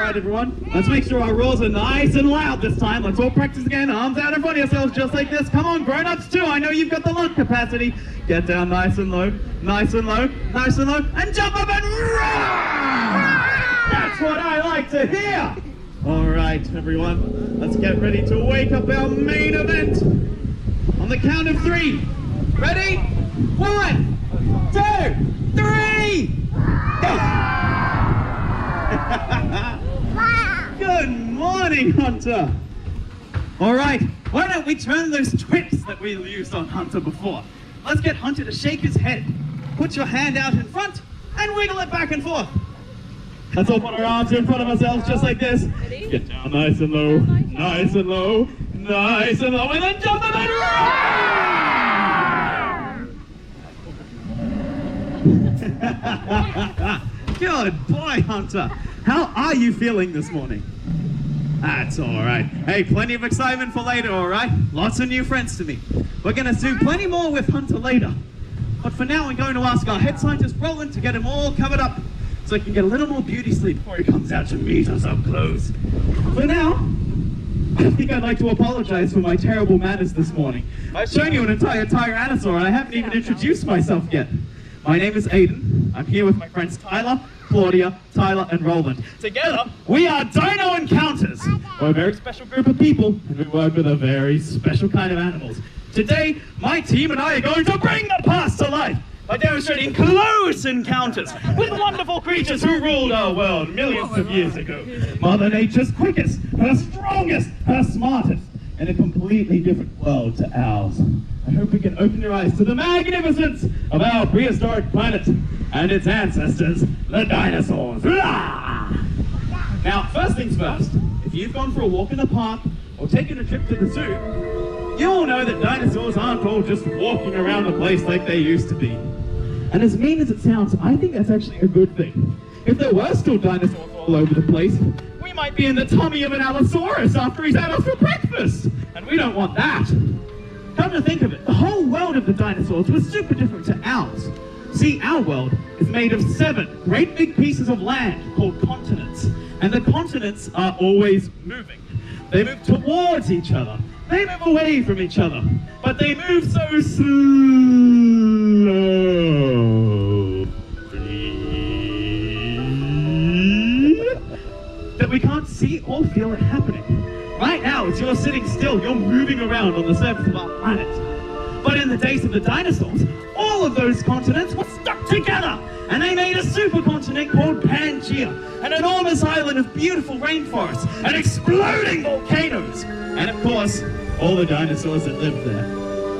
right, everyone. Let's make sure our roars are nice and loud this time. Let's all practice again. Arms out in front of yourselves just like this. Come on, grown-ups too. I know you've got the lung capacity. Get down nice and low, nice and low, nice and low, and jump up and roar! That's what I like to hear. All right, everyone. Let's get ready to wake up our main event. On the count of 3. Ready? 1, 2, 3. Good morning, Hunter. All right, why don't we turn those tricks that we used on Hunter before? Let's get Hunter to shake his head. Put your hand out in front and wiggle it back and forth. Let's all put our arms in front of ourselves just like this. Get down nice and low, nice and low, nice and low, and then jump and then roar! Good boy, Hunter. How are you feeling this morning? That's all right. Hey, plenty of excitement for later, all right? Lots of new friends to meet. We're going to do plenty more with Hunter later. But for now, we're going to ask our head scientist, Roland, to get him all covered up so he can get a little more beauty sleep before he comes out to meet us up close. For now, I think I'd like to apologize for my terrible manners this morning. I've shown you an entire Tyrannosaur and I haven't even introduced myself yet. My name is Aiden. I'm here with my friends Tyler, Claudia, Tyler, and Roland. Together, we are Dino Encounters. We're a very special group of people, and we work with a very special kind of animals. Today, my team and I are going to bring the past to life by demonstrating close encounters with wonderful creatures who ruled our world millions of years ago. Mother Nature's quickest, her strongest, her smartest, in a completely different world to ours. I hope we can open your eyes to the magnificence of our prehistoric planet and its ancestors, the dinosaurs. Now, first things first, if you've gone for a walk in the park or taken a trip to the zoo, you all know that dinosaurs aren't all just walking around the place like they used to be. And as mean as it sounds, I think that's actually a good thing. If there were still dinosaurs all over the place, we might be in the tummy of an Allosaurus after he's had us for breakfast. And we don't want that. Come to think of it, the whole world of the dinosaurs was super different to ours. See, our world is made of 7 great big pieces of land called continents. And the continents are always moving. They move towards each other. They move away from each other. But they move so slowly that we can't see or feel it happening. Right now, as you're sitting still, you're moving around on the surface of our planet. But in the days of the dinosaurs, all of those continents were stuck together, and they made a supercontinent called Pangaea, an enormous island of beautiful rainforests and exploding volcanoes, and of course, all the dinosaurs that lived there.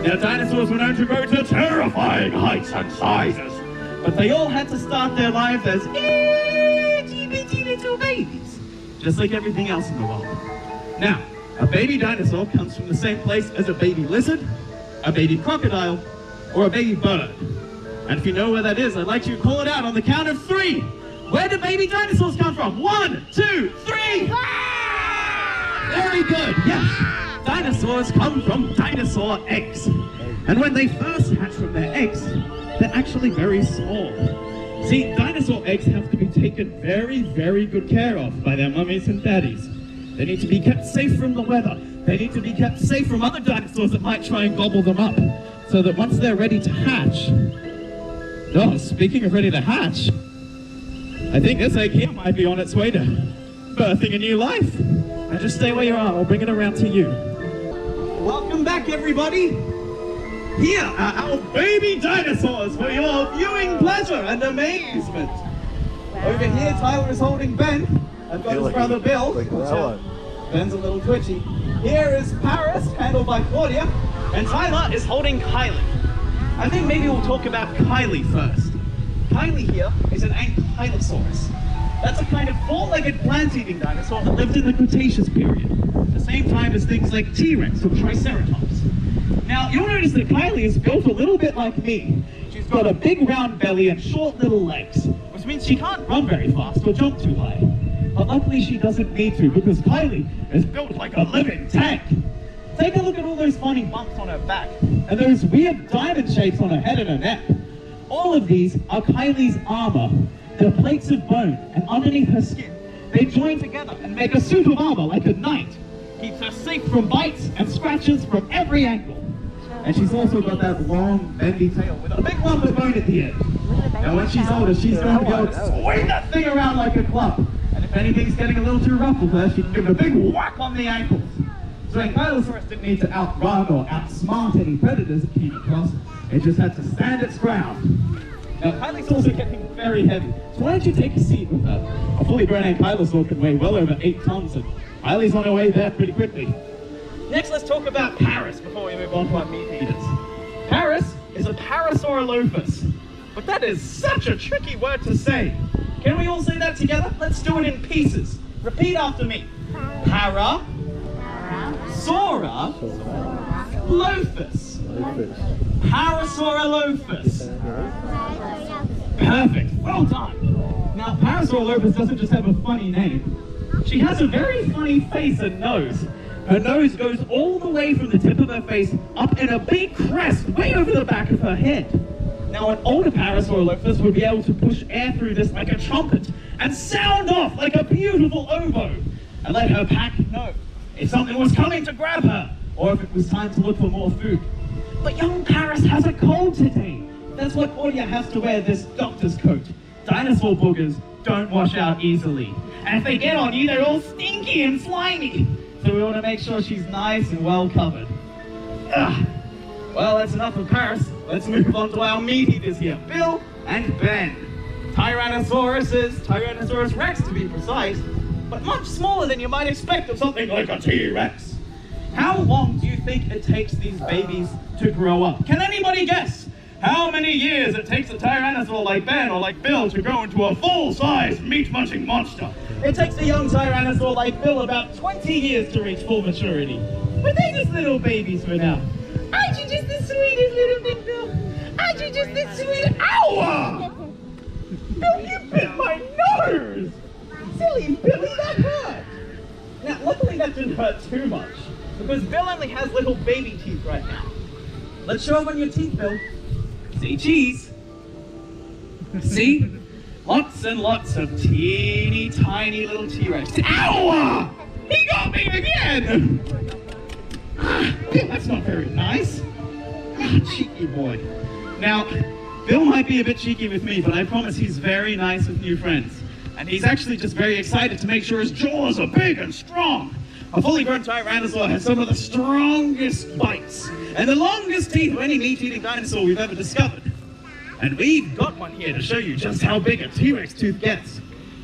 Now, dinosaurs were known to grow to terrifying heights and sizes, but they all had to start their lives as itty-bitty little babies, just like everything else in the world. Now, a baby dinosaur comes from the same place as a baby lizard, a baby crocodile, or a baby bird. And if you know where that is, I'd like you to call it out on the count of 3. Where do baby dinosaurs come from? 1, 2, 3! Very good, yes. Dinosaurs come from dinosaur eggs. And when they first hatch from their eggs, they're actually very small. See, dinosaur eggs have to be taken very, very good care of by their mummies and daddies. They need to be kept safe from the weather. They need to be kept safe from other dinosaurs that might try and gobble them up, so that once they're ready to hatch... Oh, speaking of ready to hatch, I think this egg here might be on its way to birthing a new life. Now just stay where you are, I'll bring it around to you. Welcome back, everybody. Here are our baby dinosaurs for your viewing pleasure and amazement. Over here, Tyler is holding Ben. I've got his brother Bill. Ben's a little twitchy. Here is Paris, handled by Claudia, and Tyler is holding Kylie. I think maybe we'll talk about Kylie first. Kylie here is an Ankylosaurus. That's a kind of 4-legged plant-eating dinosaur that lived in the Cretaceous period, the same time as things like T-Rex or Triceratops. Now, you'll notice that Kylie is built a little bit like me. She's got a big round belly and short little legs, which means she can't run very fast or jump too high. But luckily she doesn't need to, because Kylie is built like a living tank. Take a look at all those funny bumps on her back, and those weird diamond shapes on her head and her neck. All of these are Kylie's armor. They're plates of bone, and underneath her skin, They join together and make a suit of armor like a knight. Keeps her safe from bites and scratches from every angle. And she's also got that long, bendy tail with a big lump of bone at the end. Now when she's older, she's going to be able to swing that thing around like a club. And if anything's getting a little too rough with her, she can give it a big whack on the ankles. So Ankylosaurus didn't need to outrun or outsmart any predators it came across. It just had to stand its ground. Now Kylie's also getting very heavy, so why don't you take a seat with her? A fully grown Ankylosaur can weigh well over 8 tons, and Kylie's on her way there pretty quickly. Next, let's talk about Paris before we move on to our meat eaters. Paris is a Parasaurolophus, but that is such a tricky word to say. Can we all say that together? Let's do it in pieces. Repeat after me. Para. Sora. Lophus. Parasaurolophus. Perfect. Well done. Now, Parasaurolophus doesn't just have a funny name. She has a very funny face and nose. Her nose goes all the way from the tip of her face up in a big crest way over the back of her head. Now, an older Parasaurolophus would be able to push air through this like a trumpet and sound off like a beautiful oboe and let her pack know if something was coming to grab her or if it was time to look for more food. But young Paris has a cold today. That's why Claudia has to wear this doctor's coat. Dinosaur boogers don't wash out easily. And if they get on you, they're all stinky and slimy. So we want to make sure she's nice and well covered. Ugh. Well, that's enough of Paris. Let's move on to our meat eaters here, Bill and Ben. Tyrannosaurus Rex to be precise, but much smaller than you might expect of something like a T-Rex. How long do you think it takes these babies to grow up? Can anybody guess how many years it takes a Tyrannosaur like Ben or like Bill to grow into a full-size meat-munching monster? It takes a young Tyrannosaur like Bill about 20 years to reach full maturity. But they're just little babies for now. Aren't you just the sweetest little thing, Bill? Aren't you just the sweetest? Ow! Bill, you bit my nose! Silly Billy, that hurt! Now, luckily that didn't hurt too much, because Bill only has little baby teeth right now. Let's show them on your teeth, Bill. See cheese. See? Lots and lots of teeny tiny little T-Rex. Ow! He got me again! Yeah, that's not very nice. Cheeky boy. Now, Bill might be a bit cheeky with me, but I promise he's very nice with new friends. And he's actually just very excited to make sure his jaws are big and strong. A fully grown Tyrannosaur has some of the strongest bites and the longest teeth of any meat-eating dinosaur we've ever discovered. And we've got one here to show you just how big a T-Rex tooth gets.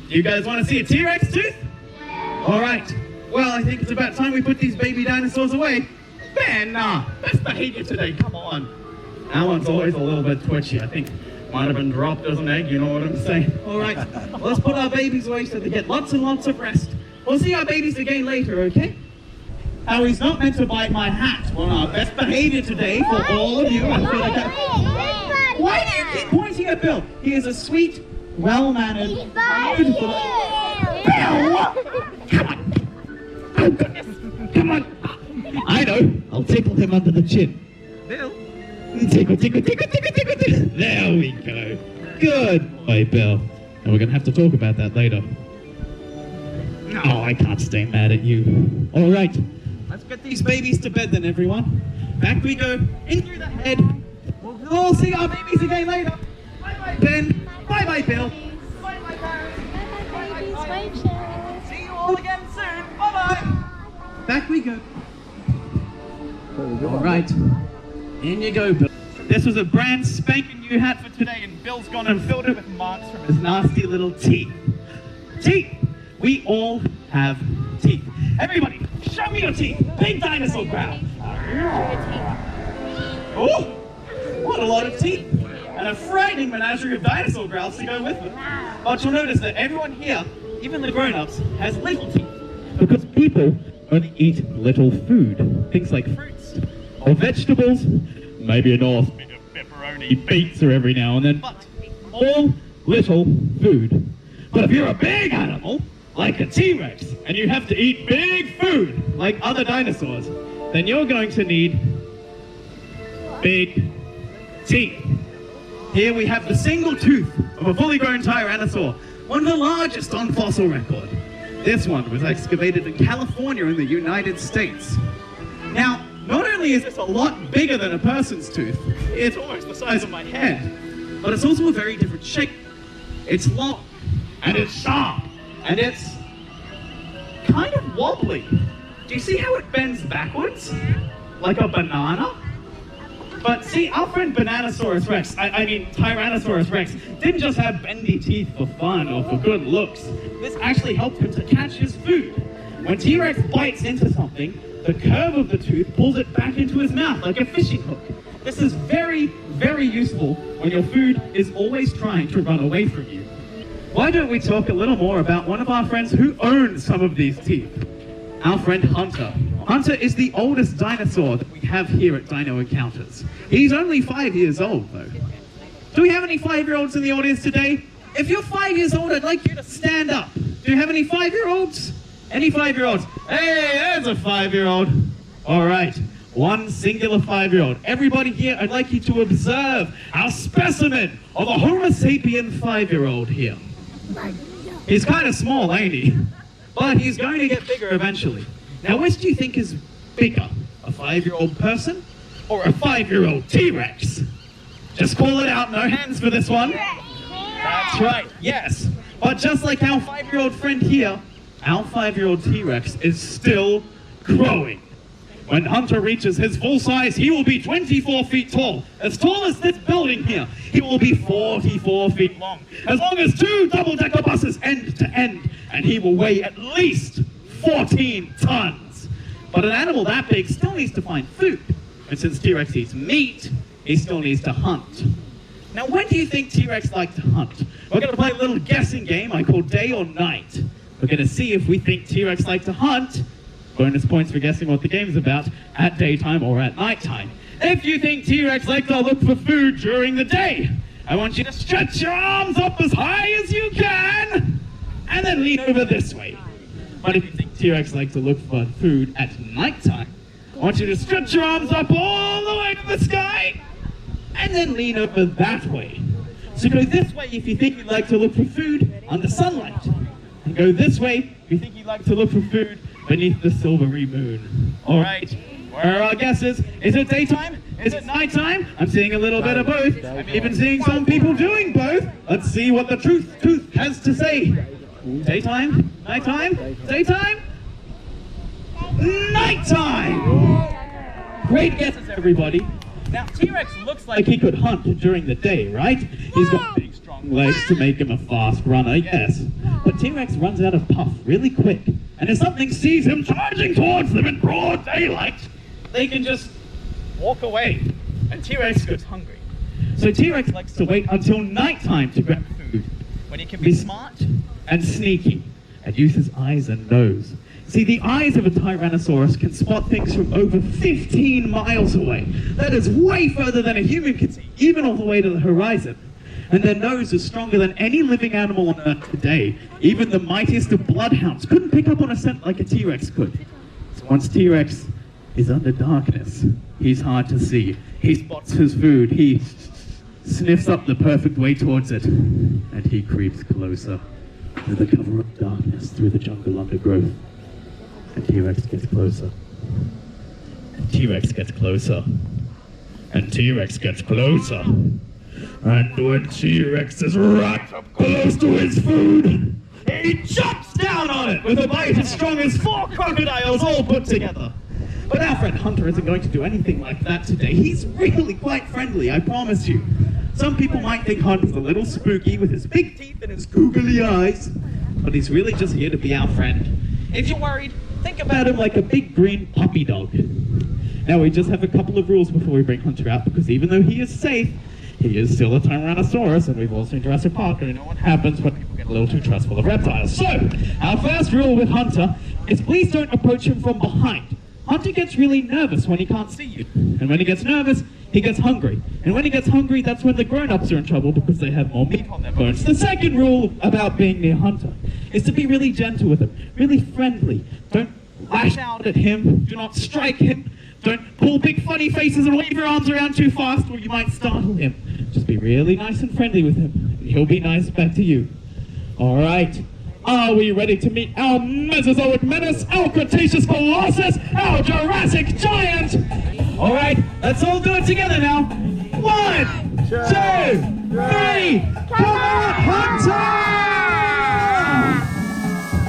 Do you guys want to see a T-Rex tooth? All right. Well, I think it's about time we put these baby dinosaurs away. Ben, best behavior today, come on. That one's always a little bit twitchy. I think might have been dropped as an egg, you know what I'm saying? All right, let's put our babies away so they get lots and lots of rest. We'll see our babies again later, okay? Now, he's not meant to bite my hat. Well, our best behavior today for all of you. Why do you keep pointing at Bill? He is a sweet, well-mannered, beautiful... Bill! Come on! Oh, goodness! Come on! I know! I'll tickle him under the chin. Bill? Tickle, tickle, tickle, tickle, tickle, tickle. There we go. Good boy, Bill. And we're going to have to talk about that later. No, I can't stay mad at you. All right. Let's get these babies to bed then, everyone. Back we go. In through the head. We'll all see our babies again later. Bye-bye, Ben. Bye-bye, Bill. Bye-bye, Paris. Bye-bye, babies. See you all again soon. Bye-bye. Back we go. All right. In you go, Bill. This was a brand spanking new hat for today, and Bill's gone and filled it with marks from his nasty little teeth. Teeth! We all have teeth. Everybody, show me your teeth. Big dinosaur growl. Oh, what a lot of teeth. And a frightening menagerie of dinosaur growls to go with them. But you'll notice that everyone here, even the grown-ups, has little teeth. Because people only eat little food. Things like fruits or vegetables. Maybe a nice bit of pepperoni pizza every now and then. But all little food. But if you're a big animal, like a T-Rex, and you have to eat big food, like other dinosaurs, then you're going to need big teeth. Here we have the single tooth of a fully grown Tyrannosaur, one of the largest on fossil record. This one was excavated in California in the United States. Now, not only is this a lot bigger than a person's tooth, it's almost the size of my head, but it's also a very different shape. It's long, and it's sharp, and it's kind of wobbly. Do you see how it bends backwards? Like a banana? But see, our friend Tyrannosaurus Rex didn't just have bendy teeth for fun or for good looks. This actually helped him to catch his food. When T-Rex bites into something, the curve of the tooth pulls it back into his mouth like a fishing hook. This is very, very useful when your food is always trying to run away from you. Why don't we talk a little more about one of our friends who owns some of these teeth? Our friend Hunter. Hunter is the oldest dinosaur that we have here at Dino Encounters. He's only 5 years old, though. Do we have any 5-year-olds in the audience today? If you're 5 years old, I'd like you to stand up. Do you have any 5-year-olds? Any 5-year-olds? Hey, there's a 5-year-old. All right, one singular 5-year-old. Everybody here, I'd like you to observe our specimen of a Homo sapien 5-year-old here. He's kind of small, ain't he? But he's going to get bigger eventually. Now, which do you think is bigger? A 5-year-old person or a 5-year-old T-Rex? Just call it out, no hands for this one. That's right, yes. But just like our 5-year-old friend here, our 5-year-old T-Rex is still growing. When Hunter reaches his full size, he will be 24 feet tall as this building here. He will be 44 feet long as as 2 double-decker buses end to end, and he will weigh at least 14 tons. But an animal that big still needs to find food. And since T-Rex eats meat, he still needs to hunt. Now, when do you think T-Rex like to hunt? We're going to play a little guessing game I call Day or Night. We're going to see if we think T-Rex like to hunt. Bonus points for guessing what the game's about at daytime or at nighttime. If you think T-Rex like to look for food during the day, I want you to stretch your arms up as high as you can and then lean over this way. But if you think T-Rex like to look for food at nighttime, I want you to stretch your arms up all the way to the sky and then lean over that way. So go this way if you think you'd like to look for food under sunlight. And go this way if you think you'd like to look for food beneath the silvery moon. All right, where are our guesses? Is it daytime? Is it nighttime? I'm seeing a little bit of both. I'm even seeing some people doing both. Let's see what the tooth has to say. Daytime? Nighttime? Daytime? Nighttime! Great guesses, everybody. Now, T-Rex looks like he could hunt during the day, right? He's got big, strong legs to make him a fast runner, yes. But T-Rex runs out of puff really quick. And if something sees him charging towards them in broad daylight, they can just walk away. And T-Rex gets hungry. So T-Rex likes to wait until nighttime to grab food, when he can be smart and sneaky and use his eyes and nose. See, the eyes of a Tyrannosaurus can spot things from over 15 miles away. That is way further than a human can see, even all the way to the horizon. And their nose is stronger than any living animal on Earth today. Even the mightiest of bloodhounds couldn't pick up on a scent like a T-Rex could. So once T-Rex is under darkness, he's hard to see. He spots his food, he sniffs up the perfect way towards it, and he creeps closer under the cover of darkness through the jungle undergrowth. And T-Rex gets closer. And T-Rex gets closer. And T-Rex gets closer. And when T-Rex is right up close to his food, he jumps down on it with a bite as strong as 4 crocodiles all put together. But our friend Hunter isn't going to do anything like that today. He's really quite friendly, I promise you. Some people might think Hunter's a little spooky with his big teeth and his googly eyes, but he's really just here to be our friend. If you're worried, think about him like a big green puppy dog. Now, we just have a couple of rules before we bring Hunter out, because even though he is safe, he is still a Tyrannosaurus, and we've all seen Jurassic Park, and you know what happens when people get a little too trustful of reptiles. So, our first rule with Hunter is please don't approach him from behind. Hunter gets really nervous when he can't see you. And when he gets nervous, he gets hungry. And when he gets hungry, that's when the grown-ups are in trouble because they have more meat on their bones. The second rule about being near Hunter is to be really gentle with him, really friendly. Don't lash out at him. Do not strike him. Don't pull big funny faces and wave your arms around too fast or you might startle him. Just be really nice and friendly with him. And he'll be nice back to you. All right. Are we ready to meet our Mesozoic menace, our Cretaceous colossus, our Jurassic giant? All right, let's all do it together now. 1, 2, 3, come on, Hunter!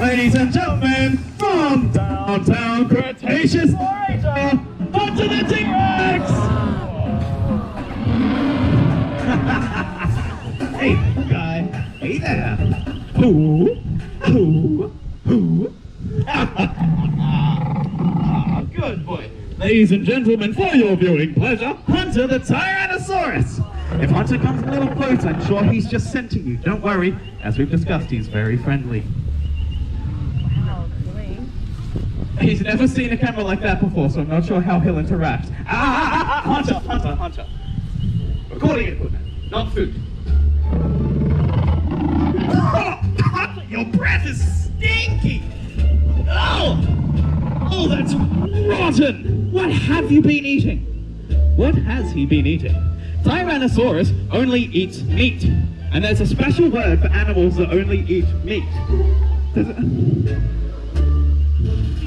Ladies and gentlemen, from downtown Cretaceous, Hunter the T-Rex! Hey, guy. Hey there. Who? Good boy. Ladies and gentlemen, for your viewing pleasure, Hunter the Tyrannosaurus. If Hunter comes a little close, I'm sure he's just scenting you. Don't worry. As we've discussed, he's very friendly. He's never seen a camera like that before, so I'm not sure how he'll interact. Hunter. Recording equipment, not food. Your breath is stinky! Oh, that's rotten! What have you been eating? What has he been eating? Tyrannosaurus only eats meat. And there's a special word for animals that only eat meat.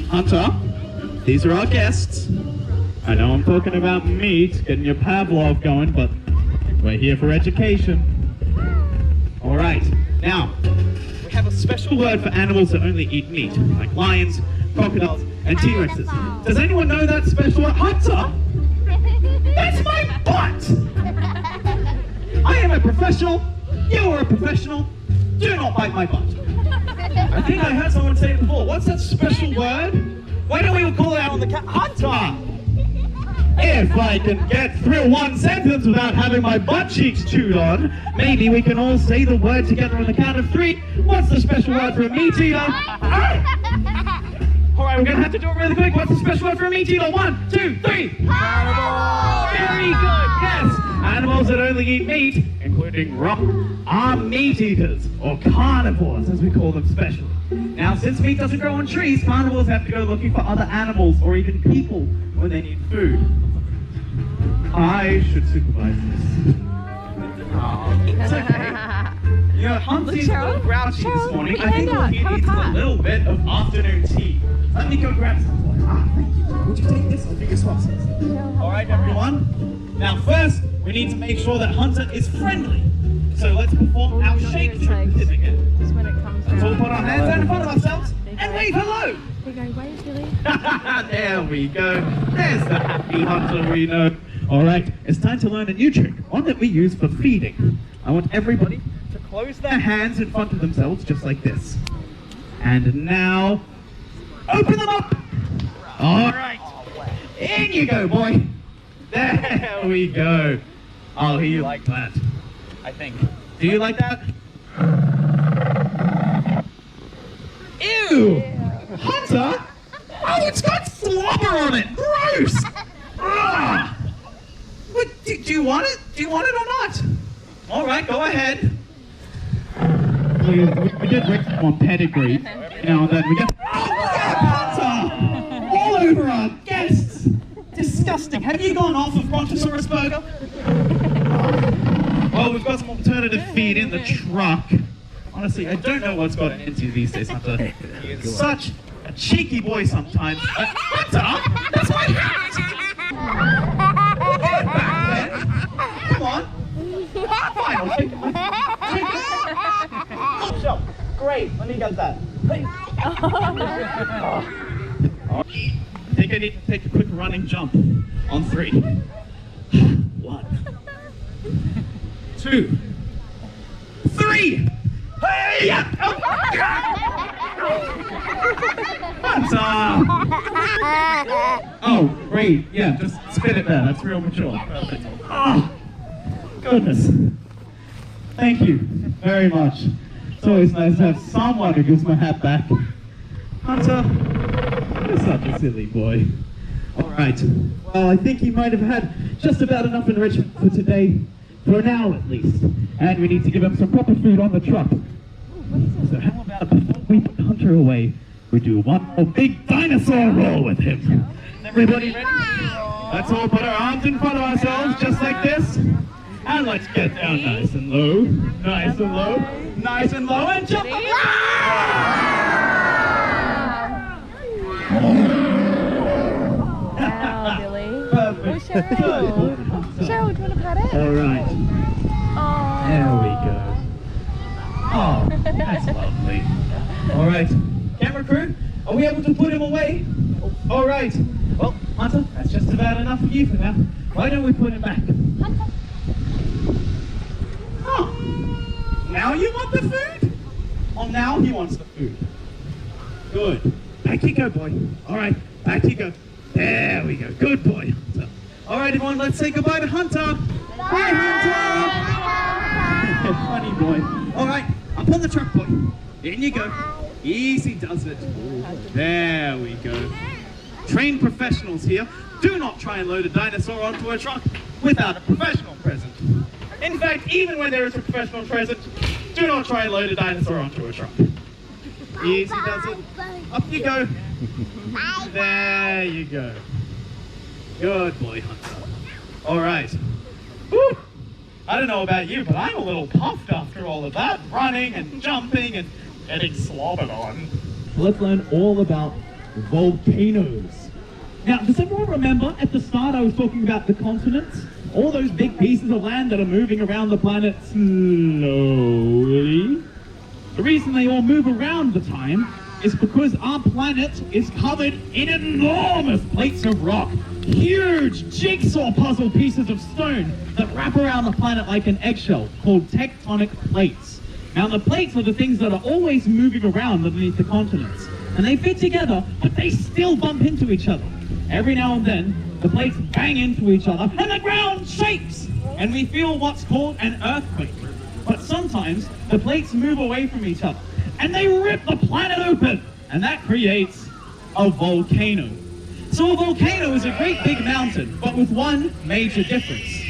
Hunter, these are our guests. I know I'm talking about meat, getting your Pavlov going, but we're here for education. All right, now, we have a special word for animals that only eat meat, like lions, crocodiles, and T-Rexes. Does anyone know that special word? Hunter? That's my butt! I am a professional, you are a professional, do not bite my butt. I think I heard someone say it before. What's that special word? Why don't we all call it out on the Hunter! If I can get through one sentence without having my butt cheeks chewed on, maybe we can all say the word together on the count of 3. What's the special word for a meat eater? Alright, we're gonna have to do it really quick. What's the special word for a meat eater? 1, 2, 3. Carnivore! Very good, yes! Animals that only eat meat, including rock, are meat eaters, or carnivores as we call them specially. Now, since meat doesn't grow on trees, carnivores have to go looking for other animals or even people when they need food. I should supervise this. Oh, it's okay. You know, Huntsy's a little grouchy this morning. I think he needs a little bit of afternoon tea. Let me go grab some for you. Thank you. Would you take this or do your swap size? All right, everyone. Now, first, we need to make sure that Hunter is friendly. So let's perform our shake trick with him again. Just when it comes Let's all put our hands out in front of ourselves and wave hello. We go, wave, Billy. There we go. There's the happy Hunter we know. All right, it's time to learn a new trick, one that we use for feeding. I want everybody to close their hands in front of themselves, just like this. And now, open them up. All right, in you go, boy. There we go. Oh, you like that, I think. Do you like that? Ew! Hunter? Oh, it's got slobber on it! Gross! Ugh. What, do you want it? Do you want it or not? All right, go ahead. We did bring some on pedigree. Now and then we get... Oh, look at Hunter! All over our guests! Disgusting. Have you gone off of Brontosaurus burger? Well, we've got some alternative feed in the truck. Honestly, I don't know what's gotten into you these days, Hunter. He is such a cheeky boy sometimes. Hunter, that's my hat! Get back there. Come on. Fine, I'll take it. Sure. Great, let me get that. I think I need to take a quick running jump on 3. 1, 2, 3. Hey! Oh, great. Yeah, just spit it there. That's real mature. Perfect. Oh, goodness. Thank you very much. It's always nice to have someone who gives my hat back. Hunter, you're such a silly boy. All right. Well, I think you might have had just about enough enrichment for today. For now, at least. And we need to give him some proper food on the truck. So how about before we put Hunter away, we do one more big dinosaur roll with him. Everybody ready? Let's all put our arms in front of ourselves, just like this. And let's get down nice and low. Nice and low. Nice and low and jump. Cheryl, do you want to pet it? All right. Oh. There we go. Oh, that's lovely. All right. Camera crew, are we able to put him away? All right. Well, Hunter, that's just about enough of you for now. Why don't we put him back? Oh. Now you want the food? Oh, now he wants the food. Good. Back you go, boy. All right, back you go. There we go. Good boy, Hunter. All right, everyone, let's say goodbye to Hunter. Bye, Hunter. Funny boy. All right, up on the truck, boy. In you go. Easy does it. There we go. Trained professionals here. Do not try and load a dinosaur onto a truck without a professional present. In fact, even when there is a professional present, do not try and load a dinosaur onto a truck. Easy does it. Up you go. There you go. Good boy, Hunter. All right. Whew. I don't know about you, but I'm a little puffed after all of that running and jumping and getting slobbered on. Let's learn all about volcanoes. Now, does everyone remember at the start I was talking about the continents? All those big pieces of land that are moving around the planet slowly. The reason they all move around the time is because our planet is covered in enormous plates of rock. Huge jigsaw puzzle pieces of stone that wrap around the planet like an eggshell called tectonic plates. Now the plates are the things that are always moving around underneath the continents. And they fit together, but they still bump into each other. Every now and then, the plates bang into each other and the ground shakes! And we feel what's called an earthquake. But sometimes the plates move away from each other and they rip the planet open, and that creates a volcano. So a volcano is a great big mountain, but with one major difference.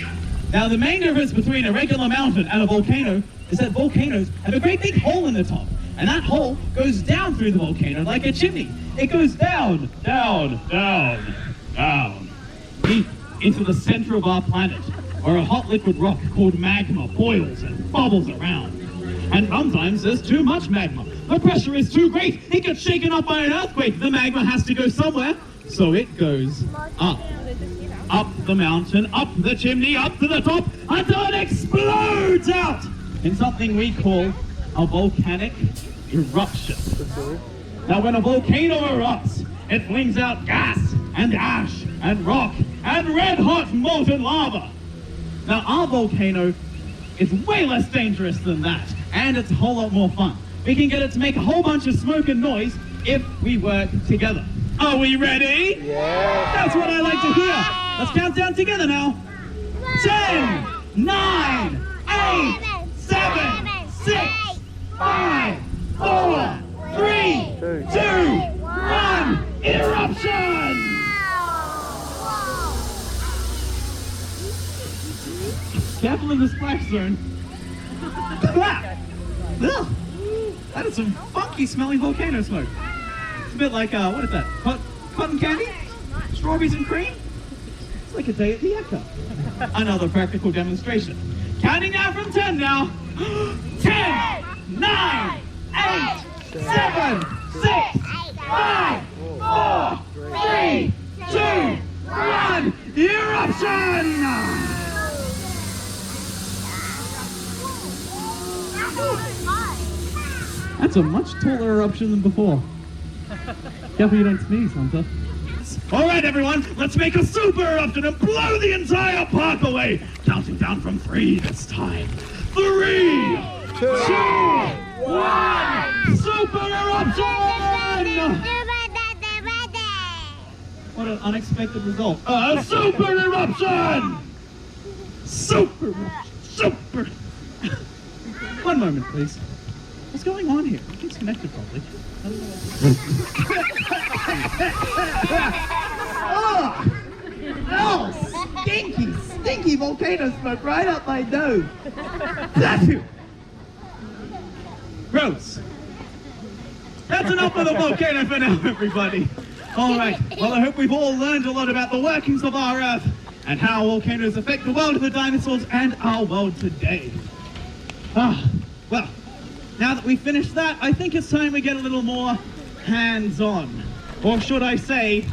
Now the main difference between a regular mountain and a volcano is that volcanoes have a great big hole in the top, and that hole goes down through the volcano like a chimney. It goes down, down, down, down, deep into the center of our planet, where a hot liquid rock called magma boils and bubbles around. And sometimes there's too much magma. The pressure is too great. It gets shaken up by an earthquake. The magma has to go somewhere, so it goes up. Up the mountain, up the chimney, up to the top, until it explodes out in something we call a volcanic eruption. Now when a volcano erupts, it flings out gas and ash and rock and red-hot molten lava. Now our volcano is way less dangerous than that, and it's a whole lot more fun. We can get it to make a whole bunch of smoke and noise if we work together. Are we ready? Yeah! That's what I like to hear. Let's count down together now. 10, 9, 8, 7, 6, 5, 4, 3, 2, 1, eruption! Careful in the splash zone. That is some funky smelling volcano smoke. It's a bit like, what is that? Cotton candy? Strawberries and cream? It's like a day at the Ecca. Another practical demonstration. Counting down from 10 now. 10, 9, 8, 7, 6, 5, 4, 3, 2, 1, eruption! That's a much taller eruption than before. Careful you don't sneeze, Hunter. All right, everyone, let's make a super eruption and blow the entire park away. Counting down from 3 this time. 3, 2, 1, super eruption! What an unexpected result. A super eruption! Super. One moment, please. What's going on here? It's connected properly. Oh, stinky volcano smoke right up my nose. Gross. That's enough of the volcano for now, everybody. All right. Well, I hope we've all learned a lot about the workings of our Earth and how volcanoes affect the world of the dinosaurs and our world today. Well, now that we've finished that, I think it's time we get a little more hands-on. Or should I say,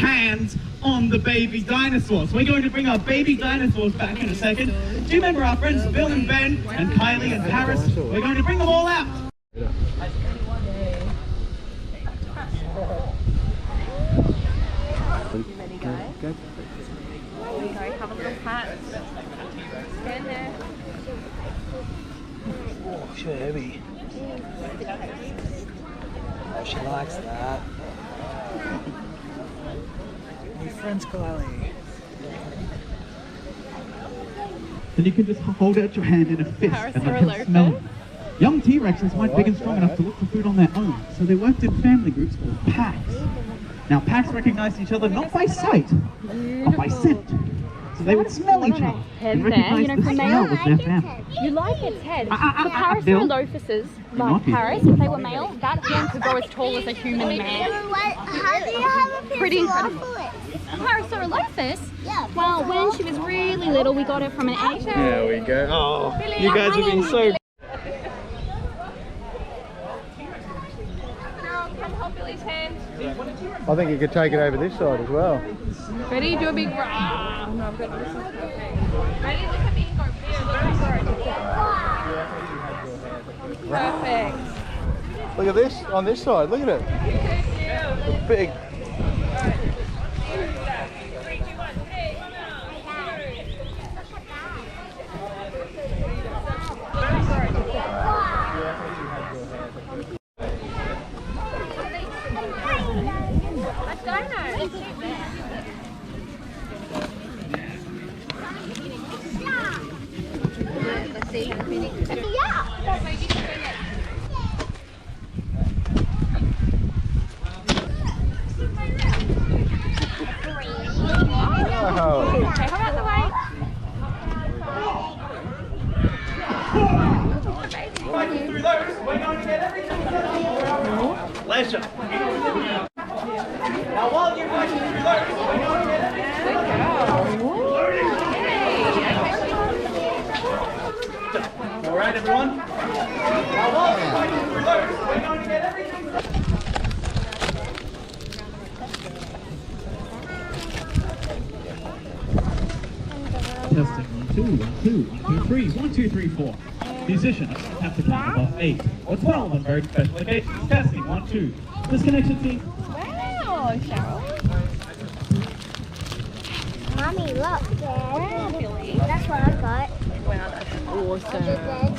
hands on the baby dinosaurs. We're going to bring our baby dinosaurs back in a second. Do you remember our friends Bill and Ben and Kylie and Paris? We're going to bring them all out. You ready, guys? Go. There we go, have a little pat. Stand there. Oh, she's heavy. Oh, she likes that. New friends, Kylie. Then you can just hold out your hand in a fist and let them Tyrannosaurus. smell them. Young T-Rexes weren't big and strong enough to look for food on their own, so they worked in family groups called packs. Now packs recognized each other not by sight, but by scent. So they would smell each other and recognize the smell of their family. You like its head. For Bill. Parasaurolophuses, Not like here. Paris, if they were male, that horn could grow as tall as a human man. How do you have a Pretty incredible. Parasaurolophus? Yeah. Well, when she was really little, we got her from an egg. There we go. Oh, you guys have been so. Come hold Billy's hand. I think you could take it over this side as well. Ready? Do a big rah. No, I've got this one. Ready? Look at me and go big. Perfect. Look at this on this side. Look at it. Big. Wow. Okay, come out the way. Fighting through those, we're going to get everything. Leisure. Now while you're fighting through those, we're going to get everything. All right, everyone. Now while you're fighting through those, we're going to get everything. Testing 1 2 1 2 1 2 3 1 2 3 4. Musician, I shouldn't have to count above 8 or 12 on very special occasions. Testing 1 2. Disconnection team. Wow, Cheryl. Mommy, look. That's what I got. Wow, that's awesome. Is it dead?